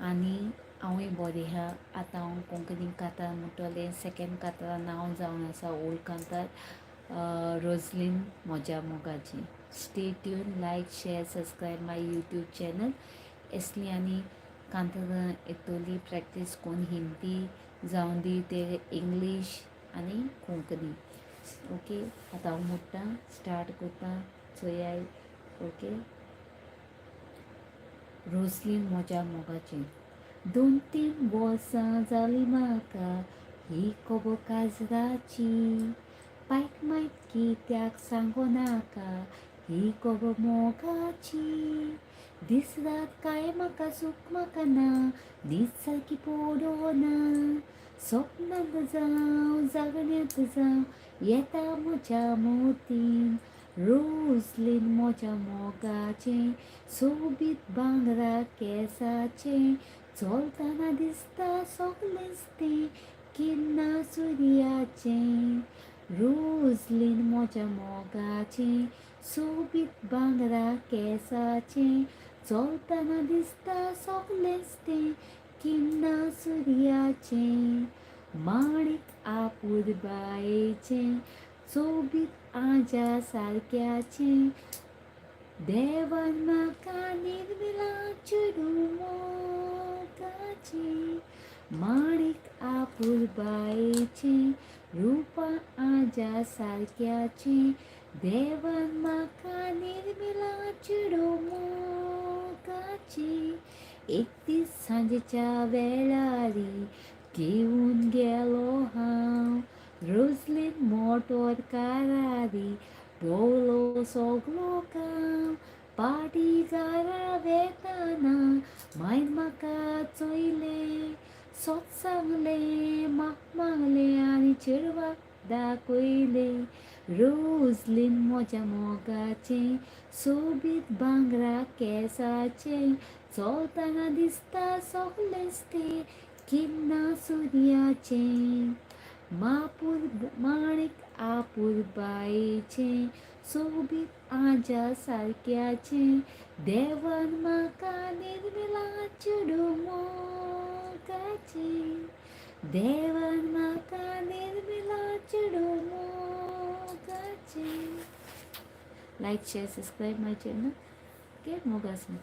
आनी हांवूय बरें आहा. आतां हांव कोंकणी कांतार म्हणटलें. सेकेंड कांतारा नांव जावन आसा ओल्ड कांतार रोजलीन म्हज्या मोगाची. स्टे ट्यून, लायक, शेअर, सबस्क्रायब माय यूट्यूब चॅनल. असली आनी कांतार येतली प्रॅक्टीस कोन्न हिंदी जावन दी ते इंग्लीश आनी कोंकणी. ओके, आतां हांव म्हणटा, स्टार्ट करता. चोयाय. ओके. रोजलीन म्हज्या मोगाची. 2-3 वर्सां जालीं म्हाका ही खबर काजराची. पायक मायक कित्याक सांगो नाका ही खबर मोगाची. दीस रात काय म्हाका सूख म्हाका ना, न्हीद सारकी पडोना. सपनांत जावं जागण्यांत जावं येता म्हज्या मतीन. रोजलीन म्हज्या मोगाचें सोबीत भांगरा केंसाचें. चलतना दिसता सगळेंच तें किन्ना सुर्याचें. रोजलीन म्हज्या मोगाचें सोबीत भांगरा केंसाचें. चलतना दिसता सगळेंच तें किन्ना सुर्याचें. माणिक आपुरबायेचें सोबीत आज्या सारक्याचें. देवान म्हाका निर्मला चेडूं मोगाचें. माणिक आपुरबायेचें रुपां आज्या सारक्याचें. देवान म्हाका निर्मला चेडूं मोगाचें. एक दीस सांजेच्या वेळारी घेवन गेलो हांव रोजलीन मोटोर कारारी. भोंवलो सगळो गांव. पाटी घरा वेताना मायन म्हाका चोयलें. सोत सांगलें, म्हाका मागलें आनी चेडवाक दाखयलें. रोजलीन म्हज्या मोगाचें सोबीत भांगरा केंसाचें. चलतना दिसता सगळेंच तें किन्ना सुर्याचें. माणिक आपुरबायेचें सोबीत आज्या सारक्याचें. देवान म्हाका निर्मला चेडूं मोगाचें. देवान म्हाका निर्मला चेडूं मोगाचें. लायक, शेअर, सबस्क्रायब माय चॅनल. ओके, मोगाचें.